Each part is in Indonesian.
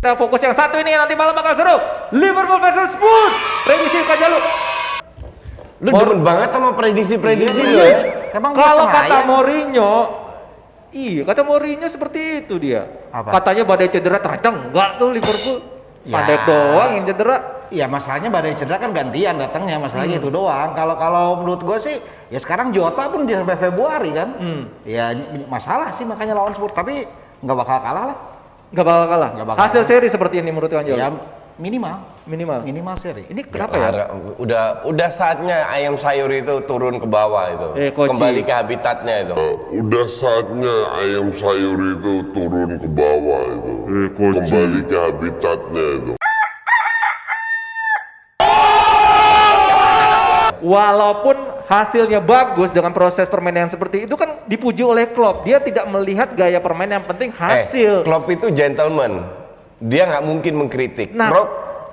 Kita fokus yang satu ini, nanti malam bakal seru. Liverpool versus Spurs. Prediksi Kak Jalu. Lu demen banget sama prediksi-prediksi lu ya. Emang Kalau gua kata cenayang. Mourinho, iya kata Mourinho seperti itu dia. Apa? Katanya badai cedera, ternyata enggak tuh Liverpool. Ya. Pandai doang yang cedera. Iya, masalahnya badai cedera kan gantian datangnya, masalahnya itu doang. Kalau menurut gue sih, ya sekarang Jota pun dia sampai Februari kan. Ya masalah sih makanya lawan Spurs, tapi nggak bakal kalah lah. Nggak bakal kalah. Nggak bakal Hasil kalah. seri seperti ini menurut Kang Jalu. Ya minimal Minimal. seri. Ini kenapa ya? Udah saatnya ayam sayur itu turun ke bawah itu. Koji. Kembali ke habitatnya itu. Udah saatnya ayam sayur itu turun ke bawah itu. Kembali ke habitatnya itu. Walaupun hasilnya bagus dengan proses permainan yang seperti itu kan dipuji oleh Klopp. Dia tidak melihat gaya permainan, yang penting hasil. Klopp itu gentleman. Dia nggak mungkin mengkritik. Nah.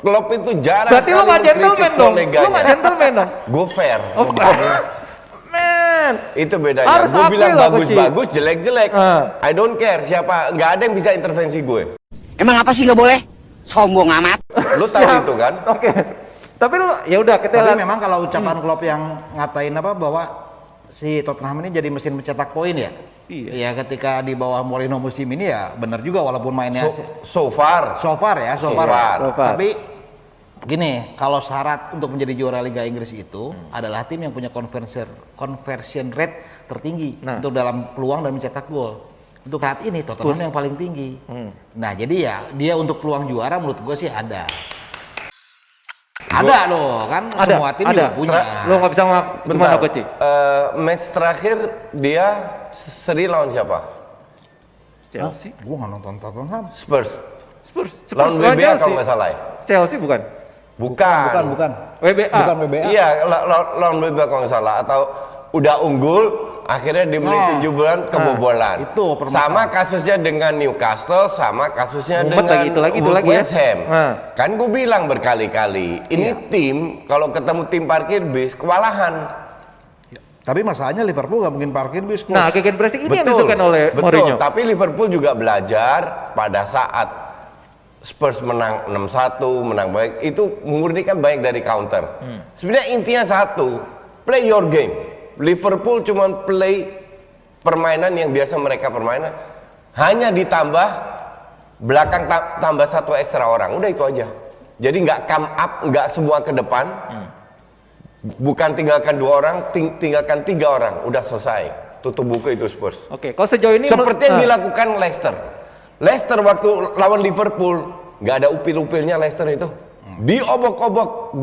Klopp itu jarang Berarti lo sekali nggak gentleman mengkritik dong. Lo koleganya. nggak gentleman dong. Gue fair. Oh, man. Itu bedanya. Harus Gue akui bilang lah, bagus-bagus, jelek-jelek. Ah. I don't care siapa. Nggak ada yang bisa intervensi gue. Emang apa sih nggak boleh? Sombong amat. Lu tahu Siap. itu kan? Oke. Tapi lu ya udah kita Tapi lihat. memang kalau ucapan Klopp yang ngatain apa bahwa si Tottenham ini jadi mesin mencetak poin ya. Iya. Ya ketika di bawah Mourinho musim ini ya benar juga walaupun mainnya So far. so far. So far. Tapi gini, kalau syarat untuk menjadi juara Liga Inggris itu adalah tim yang punya conversion rate tertinggi Nah. untuk dalam peluang dan mencetak gol. Untuk saat ini Tottenham yang paling tinggi. Nah, jadi ya dia untuk peluang juara menurut gue sih ada. Ada loh, kan Ada, semua tim ada. juga punya. Lo nggak bisa gimana Bentar. Coach? Match terakhir dia seri lawan siapa? Chelsea. Gue nggak nonton Tottenham. Spurs. Spurs Lawan lawan WBA kalau Chelsea. nggak salah ya? Chelsea bukan? Bukan. WBA. Bukan WBA. Iya, lawan WBA kalau nggak salah. Atau udah unggul, akhirnya di menit 70-an kebobolan. Itu permasalahan. Sama kasusnya dengan Newcastle, sama kasusnya Mumet dengan lagi, itu lagi ya. West Ham. Nah. Kan gue bilang berkali-kali, ini tim kalau ketemu tim parkir bis kewalahan. Tapi masalahnya Liverpool nggak mungkin parkir bis. Nah, gegenpressing ini yang disukai oleh betul. Mourinho. Tapi Liverpool juga belajar pada saat Spurs menang 6-1, menang baik, itu murni kan baik dari counter. Sebenarnya intinya satu, play your game. Liverpool cuma play permainan yang biasa mereka permainan, hanya ditambah belakang tambah satu ekstra orang, udah itu aja. Jadi nggak come up, nggak semua ke depan, bukan tinggalkan 2 orang, tinggalkan 3 orang, udah selesai. Tutup buku itu Spurs. Oke, kalau sejauh ini Seperti yang dilakukan Leicester. Leicester waktu lawan Liverpool nggak ada upil-upilnya Leicester itu. Diobok-obok.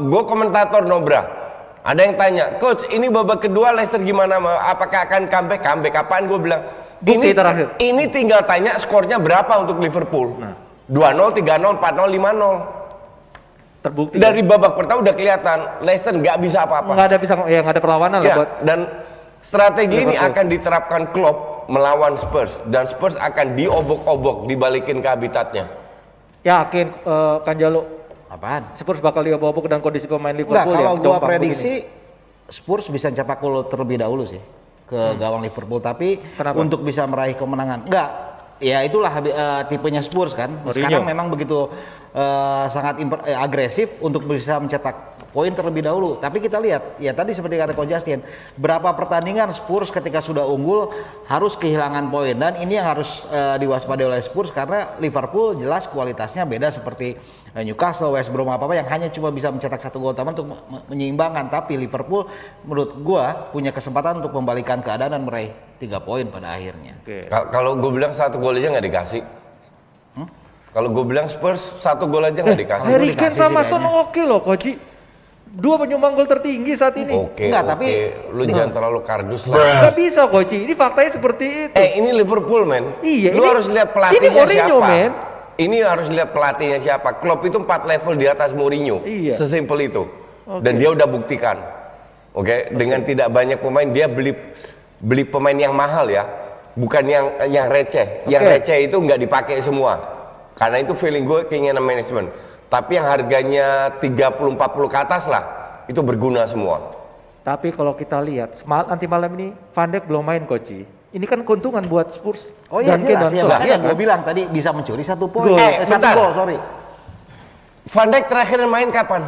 Gue komentator Nobra. Ada yang tanya, Coach, ini babak kedua Leicester gimana? Apakah akan comeback? Comeback apaan? Gue bilang, Bukti terakhir. ini tinggal tanya skornya berapa untuk Liverpool. 2-0, 3-0, 4-0, 5-0. terbukti. Dari babak pertama udah kelihatan Leicester nggak bisa apa-apa. Nggak ada perlawanan lah Ya, buat. dan strategi ini Liverpool. akan diterapkan Klopp melawan Spurs, dan Spurs akan diobok-obok, dibalikin ke habitatnya. Yakin Kang Jalu Apaan? Spurs bakal diobok-obok dan kondisi pemain Enggak, Liverpool kalau yang gua jomplang prediksi Spurs bisa cetak gol terlebih dahulu sih ke gawang Liverpool, tapi Kenapa? untuk bisa meraih kemenangan enggak. Ya itulah tipenya Spurs kan. Mourinho. Sekarang memang begitu sangat agresif untuk bisa mencetak poin terlebih dahulu. Tapi kita lihat, ya tadi seperti kata Coach Justin, berapa pertandingan Spurs ketika sudah unggul harus kehilangan poin, dan ini yang harus diwaspadai oleh Spurs karena Liverpool jelas kualitasnya beda seperti Newcastle, West Brom apa yang hanya cuma bisa mencetak 1 gol tambahan untuk menyeimbangkan. Tapi Liverpool menurut gua punya kesempatan untuk membalikan keadaan dan meraih 3 poin pada akhirnya. Oke. Kalau gue bilang 1 gol aja nggak dikasih. Kalau gue bilang Spurs 1 gol aja nggak dikasih. Harry Kane dikasih sama sih Son kayaknya. oke loh Coach. 2 penyumbang gol tertinggi saat ini. Oke, Enggak, oke. tapi Lu jangan terlalu kardus lah. Nggak bisa Coach. Ini faktanya seperti itu. Ini Liverpool, men. Iya, Lu ini- harus lihat ini pelatihnya Mourinho, siapa. men. Ini harus lihat pelatihnya siapa. Klopp itu 4 level di atas Mourinho. Iya. Sesimpel itu. Oke. Dan dia udah buktikan. Oke, dengan tidak banyak pemain dia beli pemain yang mahal ya. Bukan yang receh. Yang Oke. receh itu nggak dipakai semua. Karena itu feeling gue keinginan manajemen. Tapi yang harganya 30-40 ke atas lah, itu berguna semua. Tapi kalau kita lihat nanti malam ini Van Dijk belum main Coach. Ini kan keuntungan buat Spurs. Oh iya, dan Kane jelas, dan ya, Son. makanya Iya gue kan? bilang tadi bisa mencuri 1 poin. Gol. 1 bentar. gol, sorry. Van Dijk terakhir main kapan?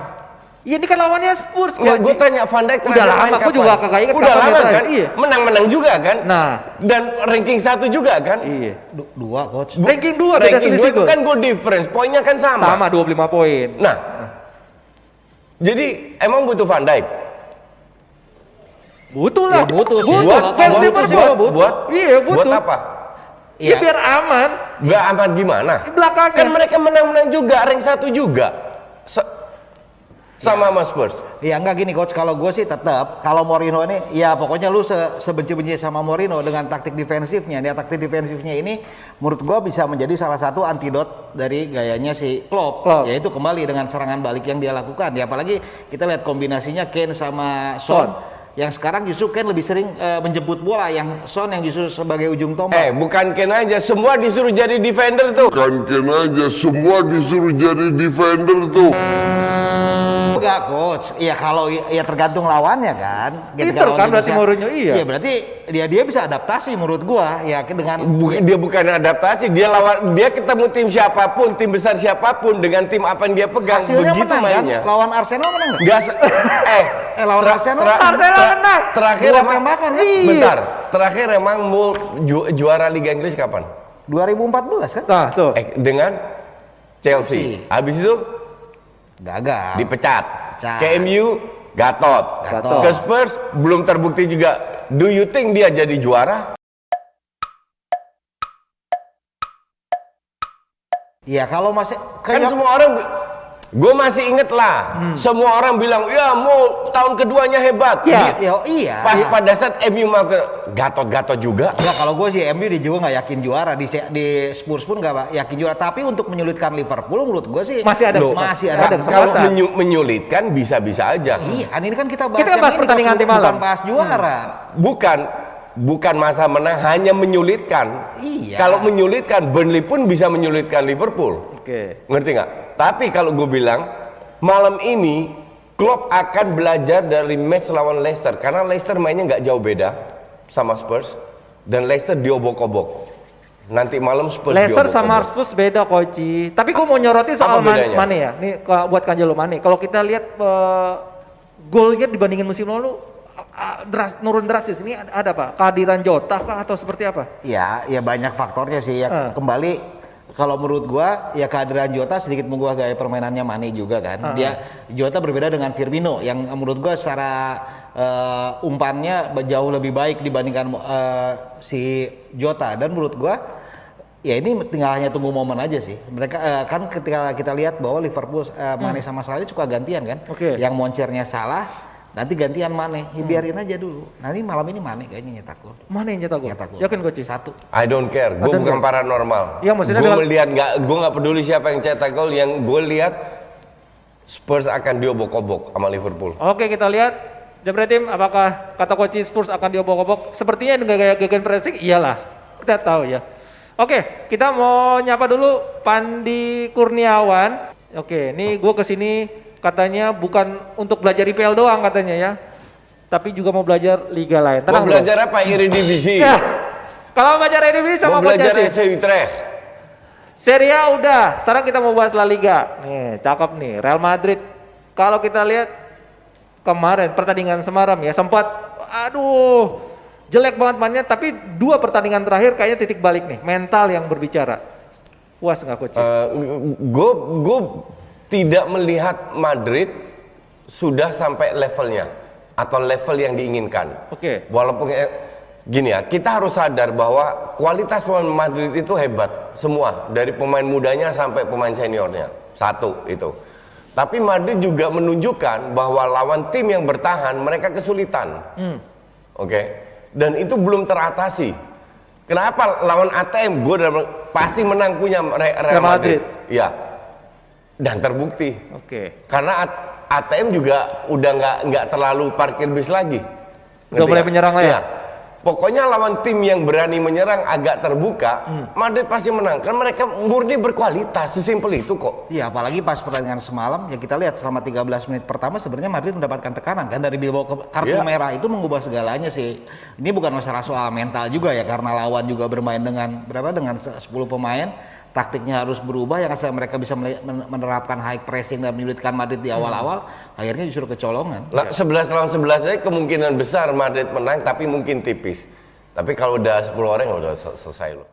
Iya ini kan lawannya Spurs. Ya, Coach. gue tanya Van Dijk Udah terakhir lama, main aku kapan? juga kagak ingat Udah kapan lama dia terakhir, kan? iya. Menang-menang juga kan? Nah. Dan ranking 1 juga kan? Iya. 2 coach. Ranking 2 beda Ranking 2 selisih itu gol. kan goal difference, poinnya kan sama. Sama 25 poin. Nah, jadi emang butuh Van Dijk? Butuh lah. Ya, butuh sih. Buat fans Liverpool. Iya, butuh. Buat apa? Ya Iya. biar aman. Gak aman gimana? Di belakangnya. Kan mereka menang-menang juga, rank 1 juga. Sama sama Spurs. Ya enggak gini coach, kalau gue sih tetap kalau Mourinho ini ya pokoknya lu sebenci-benci sama Mourinho dengan taktik defensifnya. Dia taktik defensifnya ini menurut gue bisa menjadi salah satu antidot dari gayanya si Klopp. Yaitu kembali dengan serangan balik yang dia lakukan. Ya apalagi kita lihat kombinasinya Kane sama Son. Yang sekarang justru Kane lebih sering menjemput bola, yang Son yang justru sebagai ujung tombak. Bukan Kane aja, semua disuruh jadi defender tuh. Kan aja semua disuruh jadi defender tuh. Enggak coach, ya kalau ya tergantung lawannya kan. Inter kan berarti Mourinho, iya. Iya berarti dia bisa adaptasi menurut gua ya dengan Dia bukan adaptasi, dia ketemu tim siapapun, tim besar siapapun dengan tim apa yang dia pegang, hasilnya begitu menang mainnya. kan? Lawan Arsenal menang nggak? Nggak lawan Arsenal menang. Terakhir Dua emang tembakan, kan? bentar. Terakhir emang mau juara Liga Inggris kapan? 2014 kan? Nah, tuh. Dengan Chelsea. Habis itu Gagal. dipecat. Pecat. Ke MU Gatot. Gatot. Ke Spurs belum terbukti juga. Do you think dia jadi juara? Iya kalau masih Kan semua orang, gue masih inget lah, semua orang bilang, ya mau tahun keduanya hebat. Ya. Iya. Pas pada saat MU mau ke Gatot juga. Enggak, kalau gue sih MU dia juga nggak yakin juara, di Spurs pun nggak yakin juara. Tapi untuk menyulitkan Liverpool menurut gue sih Masih ada Loh, masih ada ada. Kalau kesempatan. menyulitkan bisa-bisa aja. Iya, kan ini kan kita bahas Kita kan yang bahas ini, pertandingan Coach, nanti malam. bukan bahas juara. Bukan masa menang, hanya menyulitkan. Iya. Kalau menyulitkan, Burnley pun bisa menyulitkan Liverpool. Oke. Ngerti nggak? Tapi kalau gue bilang, malam ini Klopp akan belajar dari match lawan Leicester. Karena Leicester mainnya nggak jauh beda sama Spurs. Dan Leicester diobok-obok. Nanti malam Spurs Leicester diobok-obok. sama Spurs beda Koci. Tapi gue mau nyoroti soal Apa bedanya? Mane ya. Nih buat Kanjelo Mane. Kalau kita lihat golnya dibandingin musim lalu nurun drastis. Ini ada apa? Kehadiran Jota kah atau seperti apa? Ya banyak faktornya sih ya. Kembali kalau menurut gua ya kehadiran Jota sedikit mengubah gaya permainannya Mane juga kan. Jota berbeda dengan Firmino yang menurut gua secara umpannya jauh lebih baik dibandingkan si Jota, dan menurut gua ya ini tinggal hanya tunggu momen aja sih. Mereka kan ketika kita lihat bahwa Liverpool Mane sama Salah suka gantian kan. Yang moncernya Salah nanti gantian Mane, biarin aja dulu. Nanti malam ini Mane kayaknya nyetak gol. Mane yang nyetak gol? Nyetak gol. Yakin Coach? 1. I don't care, gue bukan paranormal. Iya, maksudnya gue dengan- melihat gue nggak peduli siapa yang cetak gol, yang gue lihat Spurs akan diobok-obok sama Liverpool. Oke, kita lihat Jebret Tim, apakah kata Coach Spurs akan diobok-obok? Sepertinya dengan gaya gegen pressing, iyalah. Kita tahu ya. Oke, kita mau nyapa dulu Pandi Kurniawan. Oke, ini gue kesini katanya bukan untuk belajar IPL doang katanya ya, tapi juga mau belajar liga lain. Mau Tenang bro. belajar apa? Eredivisie. Ya, kalau belajar Eredivisie sama Mau Coach belajar Justin. SC Utrecht. Serie A udah, sekarang kita mau bahas La Liga. Nih, cakep nih, Real Madrid. Kalau kita lihat kemarin pertandingan semalam ya, sempat jelek banget mainnya, tapi 2 pertandingan terakhir kayaknya titik balik nih, mental yang berbicara. Puas nggak Coach? Gue tidak melihat Madrid sudah sampai levelnya atau level yang diinginkan. Oke. Walaupun gini ya, kita harus sadar bahwa kualitas pemain Madrid itu hebat semua, dari pemain mudanya sampai pemain seniornya. Satu itu. Tapi Madrid juga menunjukkan bahwa lawan tim yang bertahan mereka kesulitan. Oke. Dan itu belum teratasi. Kenapa lawan ATM gue pasti menang punya Real Madrid. Iya. Dan terbukti. Oke. Karena ATM juga udah nggak terlalu parkir bis lagi. Udah mulai menyerang lah ya? Pokoknya lawan tim yang berani menyerang agak terbuka, Madrid pasti menang. Karena mereka murni berkualitas, sesimpel itu kok. Iya, apalagi pas pertandingan semalam ya kita lihat selama 13 menit pertama sebenarnya Madrid mendapatkan tekanan kan dari Bilbao kartu merah itu mengubah segalanya sih. Ini bukan masalah soal mental juga ya karena lawan juga bermain dengan dengan 10 pemain, taktiknya harus berubah yang asal mereka bisa menerapkan high pressing dan menyulitkan Madrid di awal-awal, akhirnya justru kecolongan. 11 lawan 11 aja kemungkinan besar Madrid menang tapi mungkin tipis. Tapi kalau udah 10 orang udah selesai loh.